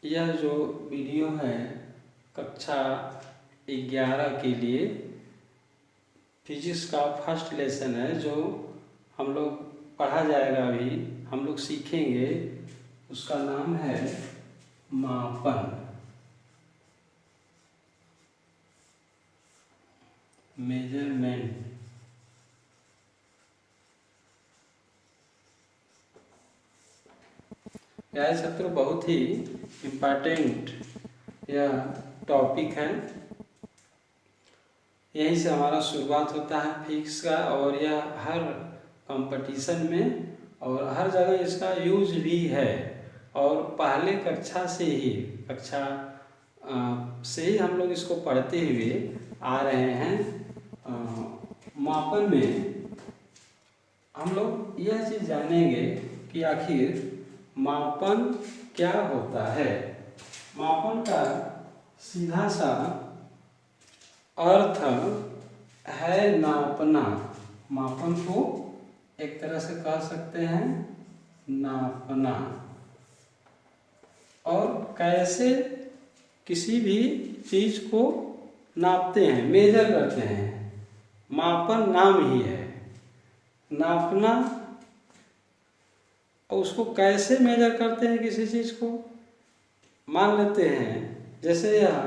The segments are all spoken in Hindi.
यह जो वीडियो है कक्षा 11 के लिए फिजिक्स का फर्स्ट लेसन है, जो हम लोग पढ़ा जाएगा, अभी हम लोग सीखेंगे। उसका नाम है मापन, मेजरमेंट। यह छात्रों बहुत ही इम्पोर्टेंट यह टॉपिक है। यहीं से हमारा शुरुआत होता है फिजिक्स का, और यह हर कंपटीशन में और हर जगह इसका यूज भी है। और पहले कक्षा से ही हम लोग इसको पढ़ते हुए आ रहे हैं। मापन में हम लोग यह चीज़ जानेंगे कि आखिर मापन क्या होता है। मापन का सीधा सा अर्थ है नापना। मापन को एक तरह से कह सकते हैं नापना। और कैसे किसी भी चीज़ को नापते हैं, मेजर करते हैं, मापन नाम ही है। नापना, और उसको कैसे मेजर करते हैं किसी चीज़ को। मान लेते हैं जैसे यह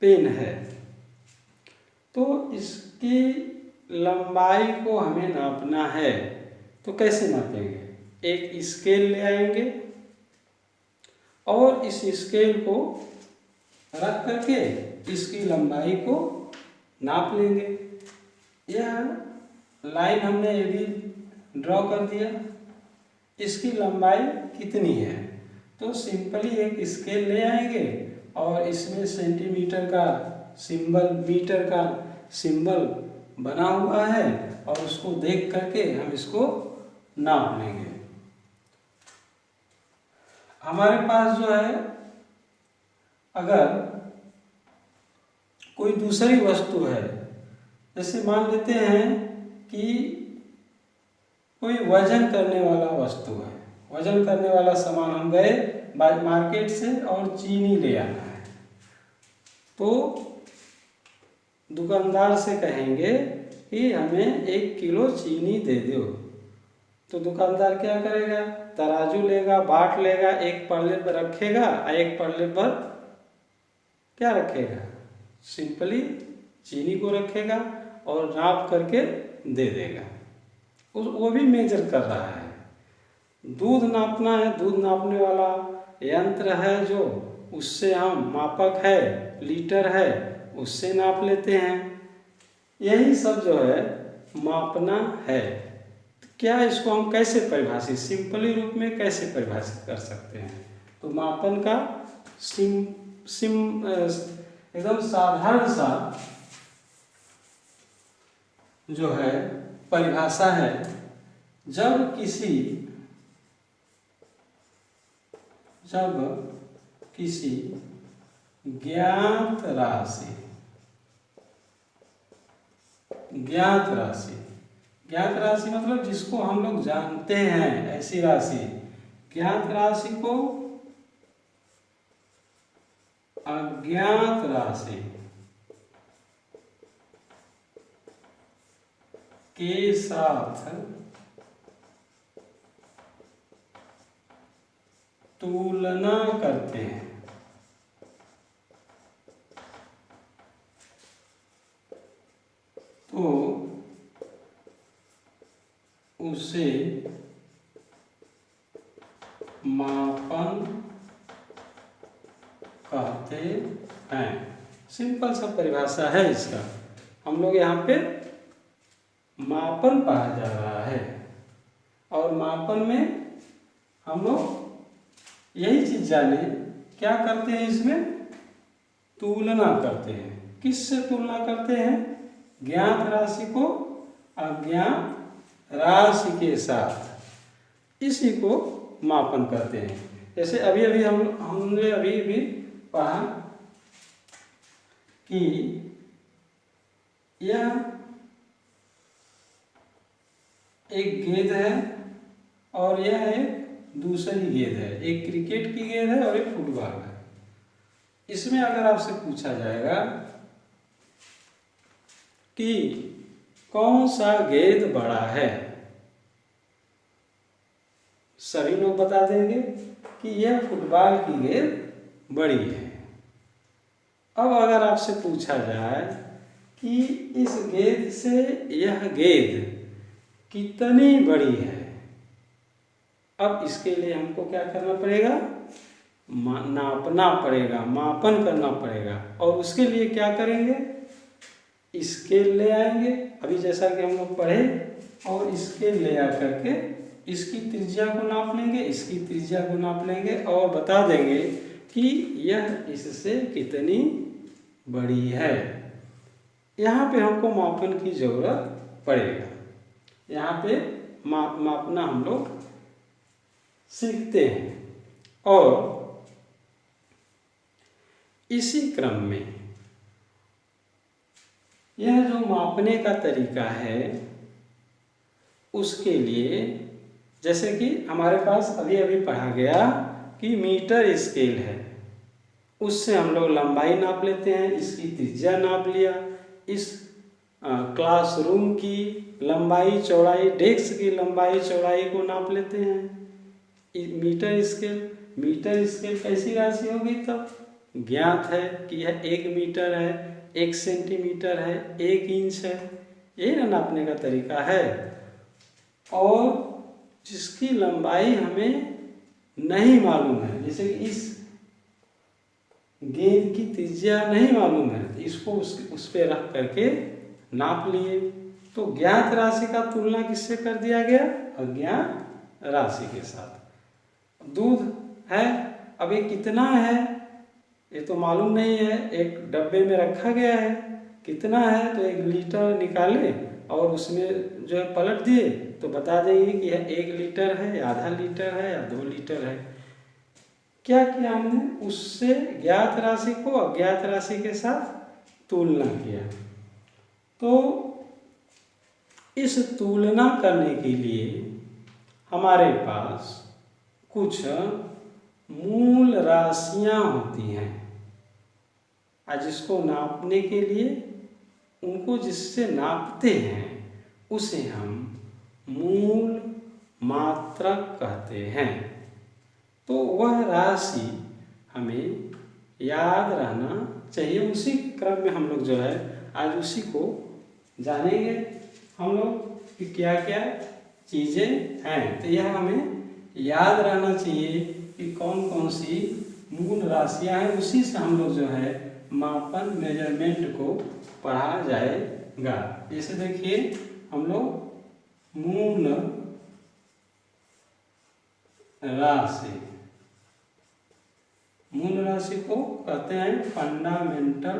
पेन है, तो इसकी लंबाई को हमें नापना है, तो कैसे नापेंगे। एक स्केल ले आएंगे और इस स्केल को रख करके इसकी लंबाई को नाप लेंगे। यह लाइन हमने ये भी ड्रॉ कर दिया, इसकी लंबाई कितनी है। तो सिंपली एक स्केल ले आएंगे और इसमें सेंटीमीटर का सिंबल, मीटर का सिंबल बना हुआ है, और उसको देख करके हम इसको नाप लेंगे। हमारे पास जो है, अगर कोई दूसरी वस्तु है, जैसे मान लेते हैं कि कोई वजन करने वाला वस्तु है, वजन करने वाला सामान हम गए मार्केट से और चीनी ले आना है, तो दुकानदार से कहेंगे कि हमें 1 किलो चीनी दे दो। तो दुकानदार क्या करेगा, तराजू लेगा, बाट लेगा, एक पल्ले पर रखेगा और एक पल्ले पर क्या रखेगा, सिंपली चीनी को रखेगा और नाप करके दे देगा। वो भी मेजर कर रहा है। दूध नापना है, दूध नापने वाला यंत्र है जो, उससे हम, मापक है, लीटर है, उससे नाप लेते हैं। यही सब जो है मापना है। तो क्या इसको हम कैसे परिभाषित, सिंपली रूप में कैसे परिभाषित कर सकते हैं। तो मापन का एकदम साधारण सा जो है परिभाषा है, जब किसी ज्ञात राशि मतलब जिसको हम लोग जानते हैं, ऐसी राशि, ज्ञात राशि को अज्ञात राशि के साथ तुलना करते हैं, तो उसे मापन कहते हैं। सिंपल सा परिभाषा है इसका। हम लोग यहाँ पे मापन पढ़ा जा रहा है, और मापन में हम लोग यही चीज जाने, क्या करते हैं इसमें, तुलना करते हैं। किससे तुलना करते हैं, ज्ञात राशि को अज्ञात राशि के साथ, इसी को मापन करते हैं। जैसे अभी हमने अभी पढ़ा कि यह एक गेंद है और यह एक दूसरी गेंद है, एक क्रिकेट की गेंद है और एक फुटबॉल है। इसमें अगर आपसे पूछा जाएगा कि कौन सा गेंद बड़ा है, सभी लोग बता देंगे कि यह फुटबॉल की गेंद बड़ी है। अब अगर आपसे पूछा जाए कि इस गेंद से यह गेंद कितनी बड़ी है, अब इसके लिए हमको क्या करना पड़ेगा, नापना पड़ेगा, मापन करना पड़ेगा। और उसके लिए क्या करेंगे, स्केल ले आएंगे, अभी जैसा कि हम लोग पढ़े, और स्केल ले आ करके इसकी त्रिज्या को नाप लेंगे, इसकी त्रिज्या को नाप लेंगे और बता देंगे कि यह इससे कितनी बड़ी है। यहाँ पे हमको मापन की जरूरत पड़ेगा, यहाँ पे मापना हम लोग सीखते हैं। और इसी क्रम में यह जो मापने का तरीका है, उसके लिए जैसे कि हमारे पास अभी अभी पढ़ा गया कि मीटर स्केल है, उससे हम लोग लंबाई नाप लेते हैं, इसकी त्रिज्या नाप लिया, इस क्लासरूम की लंबाई चौड़ाई, डेस्क की लंबाई चौड़ाई को नाप लेते हैं। मीटर स्केल कैसी राशि होगी, तब ज्ञात है कि यह 1 मीटर है, 1 सेंटीमीटर है, 1 इंच है, ये ना नापने का तरीका है। और जिसकी लंबाई हमें नहीं मालूम है, जैसे कि इस गेंद की त्रिज्या नहीं मालूम है, इसको उस पे रख करके नाप लिए, तो ज्ञात राशि का तुलना किससे कर दिया गया, अज्ञात राशि के साथ। दूध है, अब ये कितना है ये तो मालूम नहीं है, एक डब्बे में रखा गया है, कितना है तो 1 लीटर निकाले और उसमें जो है पलट दिए तो बता देंगे कि यह 1 लीटर है या आधा लीटर है या 2 लीटर है। क्या किया हमने, उससे ज्ञात राशि को अज्ञात राशि के साथ तुलना किया। तो इस तुलना करने के लिए हमारे पास कुछ मूल राशियां होती हैं, जिसको नापने के लिए उनको जिससे नापते हैं उसे हम मूल मात्रक कहते हैं। तो वह राशि हमें याद रहना चाहिए। उसी क्रम में हम लोग जो है आज उसी को जानेंगे हम लोग कि क्या क्या चीज़ें हैं। तो यह हमें याद रहना चाहिए कि कौन कौन सी मूल राशियां हैं, उसी से हम लोग जो है मापन मेजरमेंट को पढ़ा जाएगा। जैसे देखिए हम लोग मूल राशि को कहते हैं फंडामेंटल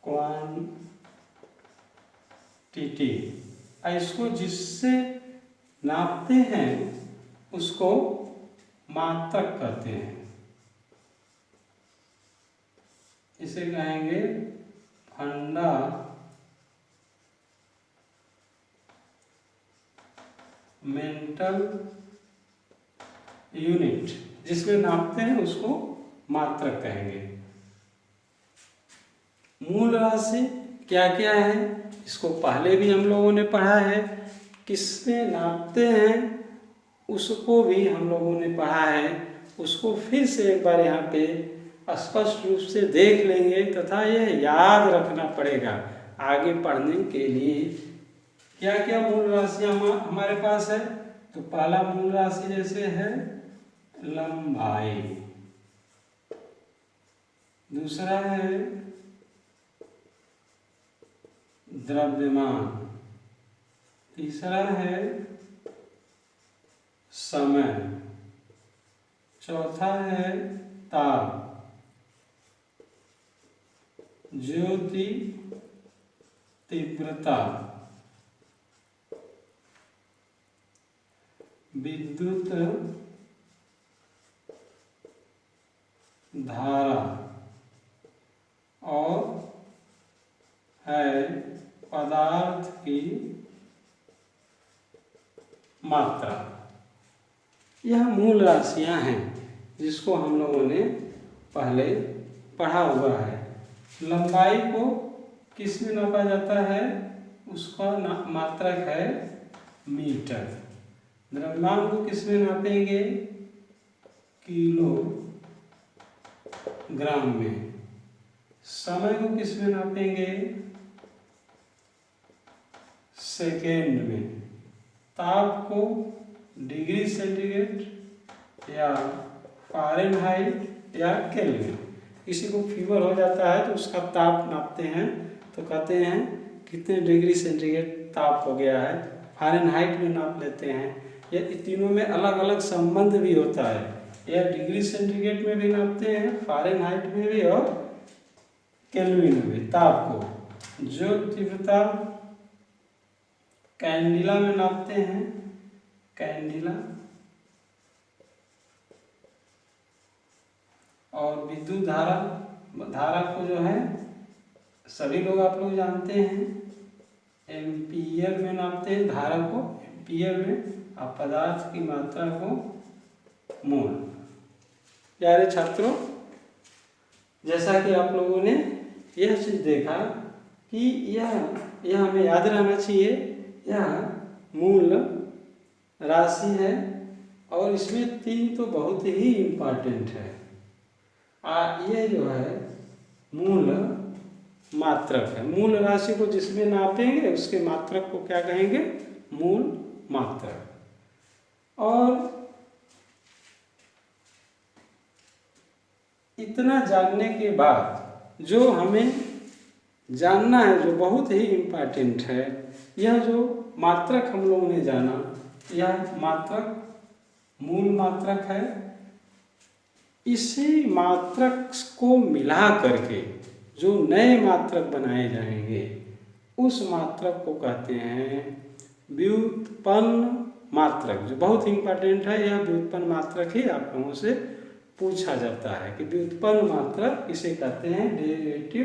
क्वांटिटी। इसको जिससे नापते हैं उसको मात्रक कहते हैं। इसे कहेंगे फंडामेंटल यूनिट, जिसमें नापते हैं उसको मात्रक कहेंगे। मूल राशि क्या क्या है, इसको पहले भी हम लोगों ने पढ़ा है। किसमें नापते हैं उसको भी हम लोगों ने पढ़ा है, उसको फिर से एक बार यहाँ पे स्पष्ट रूप से देख लेंगे तथा यह याद रखना पड़ेगा आगे पढ़ने के लिए। क्या क्या मूल राशियाँ हमारे पास है, तो पहला मूल राशि जैसे है लंबाई, दूसरा है द्रव्यमान, तीसरा है समय, चौथा है ताप, ज्योति तीव्रता, विद्युत धारा और है मात्रा। यह मूल राशियां हैं जिसको हम लोगों ने पहले पढ़ा हुआ है। लंबाई को किस में नापा जाता है? उसका मात्रक है मीटर। द्रव्यमान को किस में नापेंगे? किलोग्राम में। समय को किस में नापेंगे? सेकेंड में। ताप को डिग्री सेंटीग्रेड या फ़ारेनहाइट या केल्विन। किसी को फीवर हो जाता है तो उसका ताप नापते हैं तो कहते हैं कितने डिग्री सेंटीग्रेड ताप हो गया है, फ़ारेनहाइट में नाप लेते हैं। ये तीनों में अलग अलग संबंध भी होता है। यह डिग्री सेंटीग्रेड में भी नापते हैं, फ़ारेनहाइट में भी और केल्विन में भी ताप को। जो तीव्रता कैंडिला में नापते हैं, कैंडिला, और विद्युत धारा को जो है सभी लोग आप लोग जानते हैं एम्पीयर में नापते हैं धारा को, एम्पीयर में, और पदार्थ की मात्रा को मोल। प्यारे छात्रों, जैसा कि आप लोगों ने यह चीज़ देखा कि यह हमें याद रहना चाहिए, यह मूल राशि है और इसमें 3 तो बहुत ही इम्पॉर्टेंट है। ये जो है मूल मात्रक है। मूल राशि को जिसमें नापेंगे उसके मात्रक को क्या कहेंगे? मूल मात्रक। और इतना जानने के बाद जो हमें जानना है, जो बहुत ही इम्पॉर्टेंट है, यह जो मात्रक हम लोगों ने जाना, यह मात्रक मूल मात्रक है। इसी मात्रक को मिला करके जो नए मात्रक बनाए जाएंगे उस मात्रक को कहते हैं व्युत्पन्न मात्रक। जो बहुत इम्पोर्टेंट है, यह व्युत्पन्न मात्रक ही आप लोगों से पूछा जाता है कि व्युत्पन्न मात्रक किसे कहते हैं, डेरिवेटिव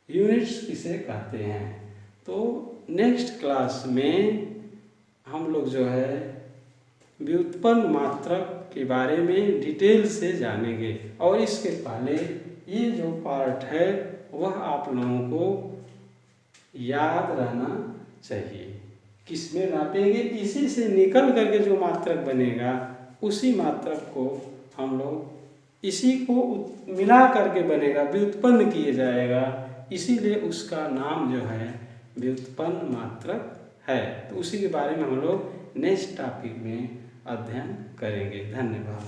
यूनिट्स किसे कहते हैं। तो नेक्स्ट क्लास में हम लोग जो है व्युत्पन्न मात्रक के बारे में डिटेल से जानेंगे। और इसके पहले ये जो पार्ट है वह आप लोगों को याद रहना चाहिए। किसमें नापेंगे? इसी से निकल करके जो मात्रक बनेगा उसी मात्रक को हम लोग इसी को मिला करके बनेगा, व्युत्पन्न किया जाएगा, इसीलिए उसका नाम जो है व्युत्पन्न मात्रक है। तो उसी के बारे में हम लोग नेक्स्ट टॉपिक में अध्ययन करेंगे। धन्यवाद।